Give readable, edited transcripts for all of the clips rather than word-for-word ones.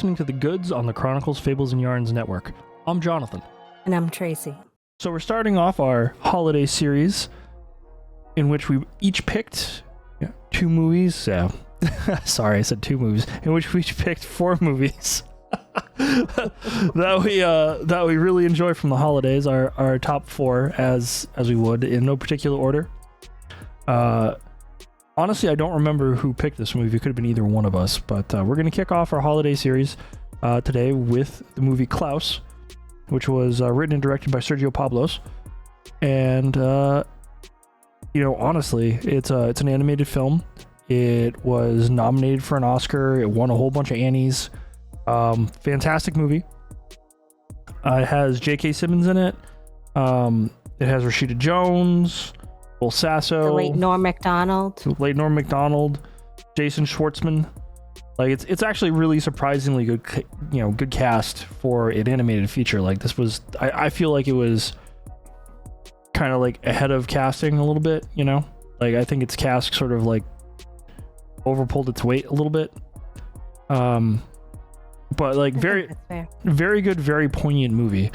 listening to The Goods on the Chronicles, Fables, and Yarns Network. I'm Jonathan. And I'm Tracy. So we're starting off our holiday series in which we each picked two movies. Sorry, I said two movies. In which we each picked four movies that we really enjoy from the holidays. Our top four, as we would, in no particular order. Honestly, I don't remember who picked this movie. It could have been either one of us, but we're going to kick off our holiday series today with the movie Klaus, which was written and directed by Sergio Pablos. And, honestly, it's an animated film. It was nominated for an Oscar. It won a whole bunch of Annies. Fantastic movie. It has J.K. Simmons in it. It has Rashida Jones, Will Sasso, the late Norm Macdonald, Jason Schwartzman. Like it's actually really surprisingly good, good cast for an animated feature. Like this was, I feel like it was kind of like ahead of casting a little bit. Like I think its cast sort of like overpulled its weight a little bit. But like very good, very poignant movie,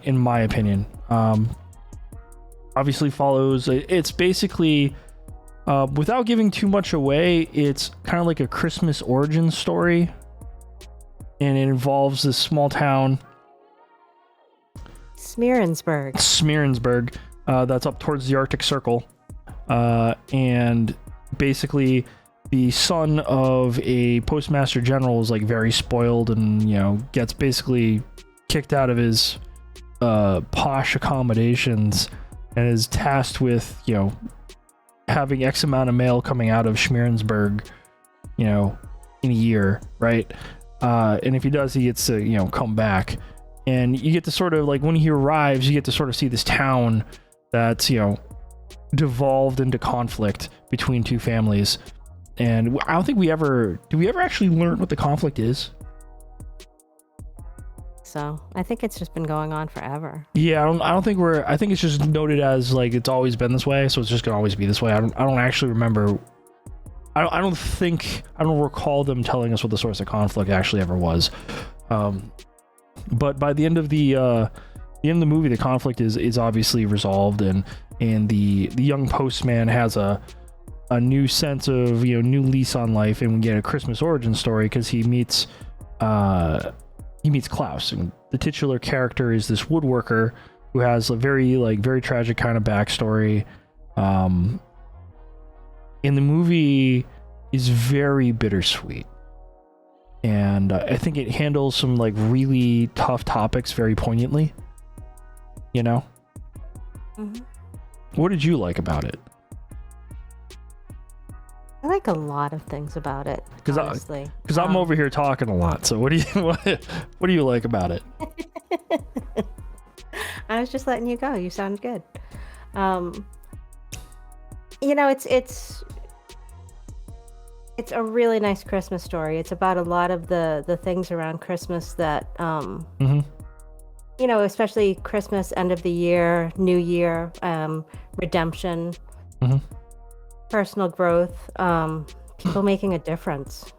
in my opinion. Obviously follows, it's basically, without giving too much away, it's kind of like a Christmas origin story, and it involves this small town, Smearensburg, that's up towards the Arctic Circle, and basically the son of a postmaster general is like very spoiled and gets basically kicked out of his posh accommodations and is tasked with having X amount of mail coming out of Smearensburg in a year, right? And if he does, he gets to come back, and you get to sort of like, when he arrives, you get to sort of see this town that's devolved into conflict between two families. And I don't think we ever actually learn what the conflict is. So I think it's just been going on forever. Yeah, I think it's just noted as like it's always been this way, so it's just gonna always be this way. I don't actually remember. I don't recall them telling us what the source of conflict actually ever was. But by the end of the movie, the conflict is obviously resolved, and the young postman has a new sense of new lease on life, and we get a Christmas origin story because he meets Klaus, and the titular character is this woodworker who has a very tragic kind of backstory. And the movie is very bittersweet, and I think it handles some like really tough topics very poignantly. Mm-hmm. What did you like about it? I like a lot of things about it, honestly. Because I'm over here talking a lot. So what do you like about it? I was just letting you go. You sound good. It's a really nice Christmas story. It's about a lot of the things around Christmas that especially Christmas, end of the year, New Year, redemption. Mm-hmm. Personal growth, people making a difference.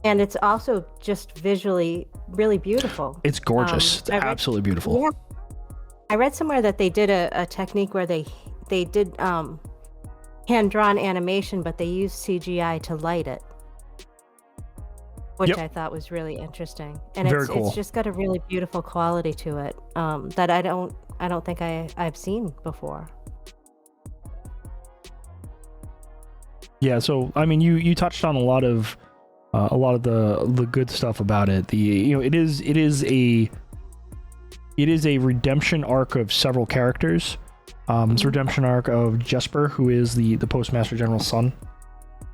And it's also just visually really beautiful. It's gorgeous. It's absolutely beautiful. Yeah. I read somewhere that they did a technique where they did hand-drawn animation, but they used CGI to light it, which I thought was really interesting. And it's just got a really beautiful quality to it that I don't think I've seen before. Yeah, so I mean, you touched on a lot of the good stuff about it. It is a redemption arc of several characters. It's a redemption arc of Jesper, who is the postmaster general's son.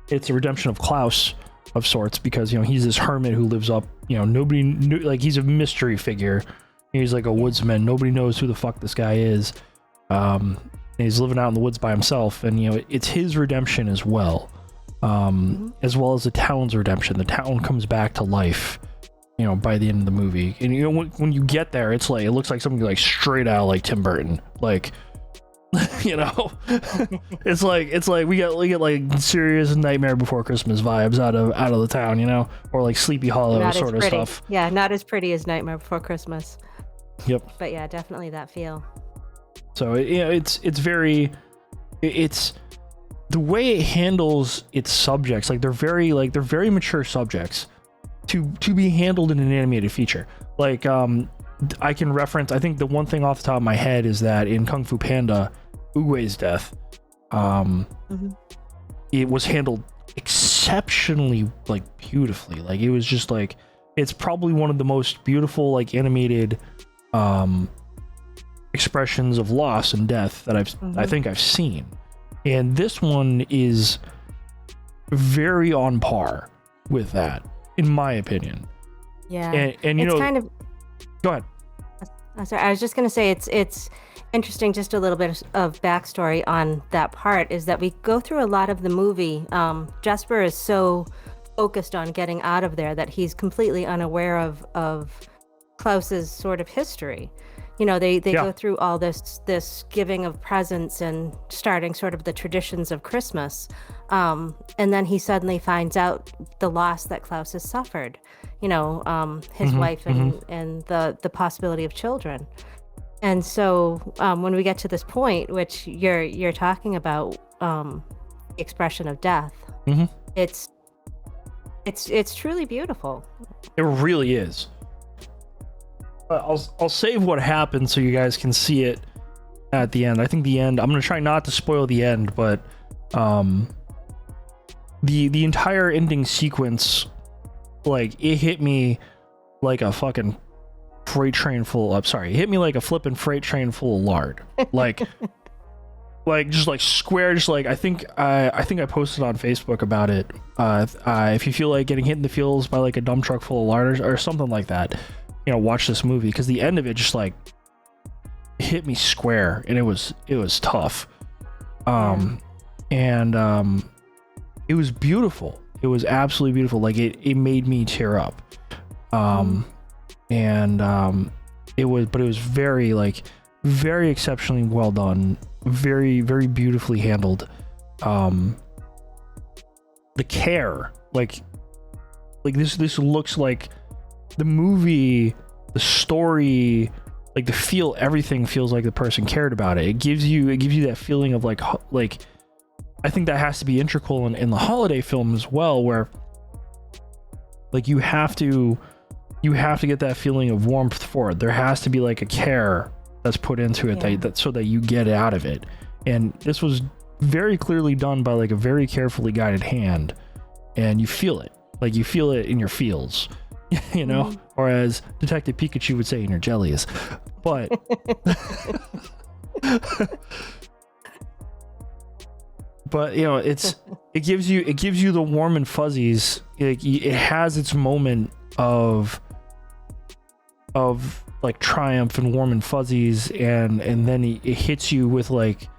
It's a redemption of Klaus of sorts, because he's this hermit who lives up. Nobody knew, like, he's a mystery figure. He's like a woodsman. Nobody knows who the fuck this guy is. He's living out in the woods by himself, and it's his redemption as well, as well as the town's redemption. The town comes back to life, by the end of the movie. And when you get there, it's like, it looks like something like straight out like Tim Burton. Like You know, it's like we get like serious Nightmare Before Christmas vibes out of the town, you know, or like Sleepy Hollow Not as sort of pretty. stuff. Yeah, not as pretty as Nightmare Before Christmas. Yep. But yeah, definitely that feel. So it's very, it's the way it handles its subjects. Like they're very mature subjects to be handled in an animated feature. Like I can reference. I think the one thing off the top of my head is that in Kung Fu Panda, Oogway's death, it was handled exceptionally like beautifully. Like it was just like, it's probably one of the most beautiful like animated expressions of loss and death that I think I've seen. And this one is very on par with that, in my opinion. Yeah, and you it's know, kind of. go ahead. Sorry, I was just gonna say it's interesting. Just a little bit of backstory on that part is that we go through a lot of the movie. Jesper is so focused on getting out of there that he's completely unaware of Klaus's sort of history. You know, they go through all this giving of presents and starting sort of the traditions of Christmas. And then he suddenly finds out the loss that Klaus has suffered, you know, his wife and the possibility of children. And so when we get to this point, which you're talking about, the expression of death, it's truly beautiful. It really is. I'll save what happened so you guys can see it at the end. I think the end, I'm gonna try not to spoil the end, but the entire ending sequence, like it hit me like a fucking freight train full of, sorry, it hit me like a flippin' freight train full of lard. Like just like square, just like I think I posted on Facebook about it. If you feel like getting hit in the feels by like a dump truck full of lard or something like that, you know, watch this movie, because the end of it just like hit me square, and it was tough. And it was beautiful. It was absolutely beautiful. Like it made me tear up. It was very exceptionally well done, very beautifully handled. The care, like this looks like the movie, the story, like the feel, everything feels like the person cared about it. It gives you that feeling of like I think that has to be integral in the holiday film as well, where like you have to get that feeling of warmth for it. There has to be like a care that's put into it, that so that you get out of it. And this was very clearly done by like a very carefully guided hand, and you feel it. Like you feel it in your feels. You know, or as Detective Pikachu would say, in your jellies. But but you know, it gives you the warm and fuzzies. It has its moment of like triumph and warm and fuzzies, and then it hits you with like,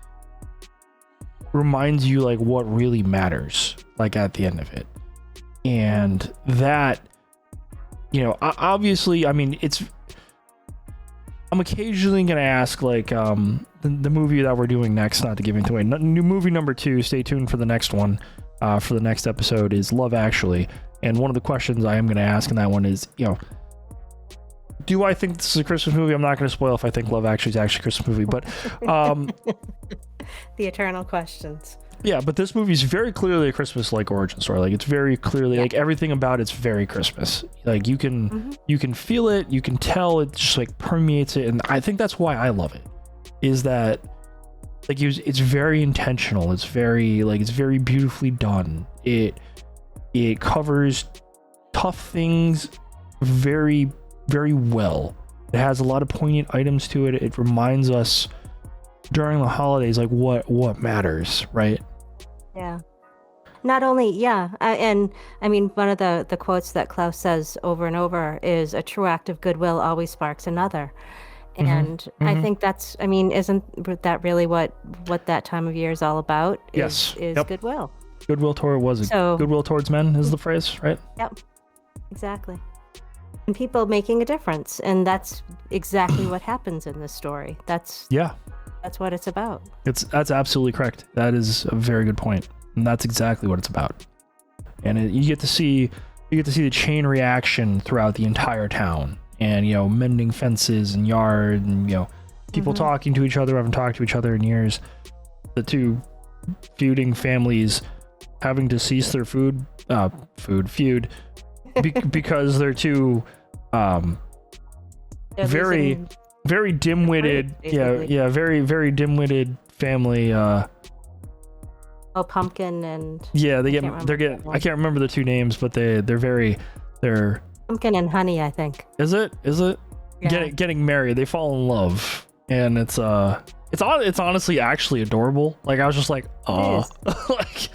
reminds you like what really matters, like at the end of it. And that, you know, obviously, I mean, I'm occasionally going to ask, like, the movie that we're doing next, not to give it away, new movie number 2, stay tuned for the next one, for the next episode, is Love Actually. And one of the questions I am going to ask in that one is, you know, do I think this is a Christmas movie? I'm not going to spoil if I think Love Actually is actually a Christmas movie, but... the eternal questions. Yeah, but this movie is very clearly a Christmas-like origin story. Like, it's very clearly, like, everything about it's very Christmas. Like, you can feel it, you can tell, it just, like, permeates it, and I think that's why I love it, is that, like, it's very intentional, it's very beautifully done. It covers tough things very, very well. It has a lot of poignant items to it. It reminds us during the holidays, like, what matters, right? Yeah. Not only, and I mean, one of the quotes that Klaus says over and over is, "A true act of goodwill always sparks another." And I think that's, I mean, isn't that really what that time of year is all about? Is goodwill. Goodwill towards men is the phrase, right? Yep. Exactly. And people making a difference, and that's exactly what happens in this story. That's That's what it's about. That's absolutely correct. That is a very good point, and that's exactly what it's about. And you get to see the chain reaction throughout the entire town, and mending fences and yard, and people talking to each other, haven't talked to each other in years. The two feuding families having to cease their feud because they're two very very dim-witted, very very dim-witted family. Pumpkin and I can't remember the two names, but they're Pumpkin and Honey, I think. Is it Yeah. getting married? They fall in love, and it's honestly actually adorable. Like, I was just like, like,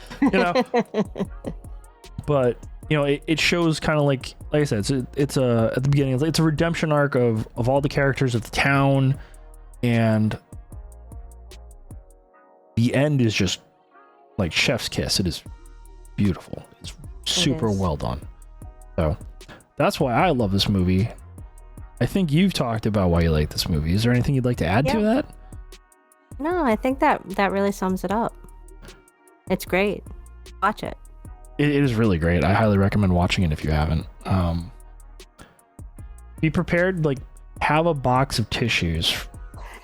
but it shows kind of like I said, it's at the beginning, it's a redemption arc of all the characters of the town, and the end is just like chef's kiss. It is beautiful. It's super well done. So that's why I love this movie. I think you've talked about why you like this movie. Is there anything you'd like to add to that? No, I think that really sums it up. It's great. Watch it. It is really great. I highly recommend watching it if you haven't. Be prepared, like, have a box of tissues.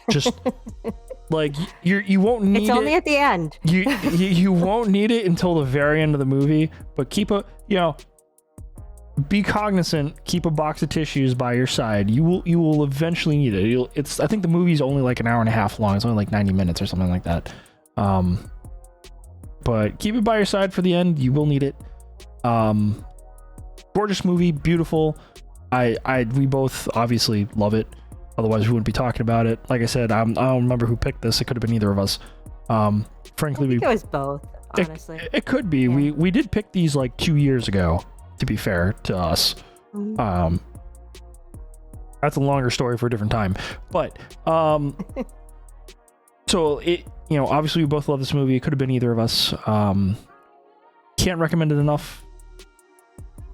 Just like you won't need it. It's only at the end. You won't need it until the very end of the movie, but be cognizant, keep a box of tissues by your side. You will eventually need it. I think the movie's only like an hour and a half long. It's only like 90 minutes or something like that. But keep it by your side for the end. You will need it. Gorgeous movie, beautiful. We both obviously love it. Otherwise, we wouldn't be talking about it. Like I said, I don't remember who picked this. It could have been either of us. Frankly, it was both. Honestly, it could be. Yeah. We did pick these like 2 years ago. To be fair to us, that's a longer story for a different time. But so it, obviously we both love this movie. It could have been either of us. Can't recommend it enough.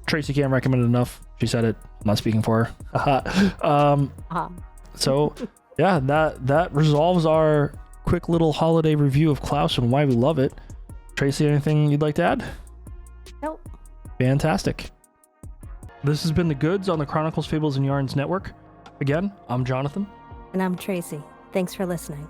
Tracy can't recommend it enough. She said it. I'm not speaking for her. So yeah, that resolves our quick little holiday review of Klaus and why we love it. Tracy, anything you'd like to add? Nope. Fantastic. This has been The Goods on the Chronicles, Fables, and Yarns Network. Again, I'm Jonathan. And I'm Tracy. Thanks for listening.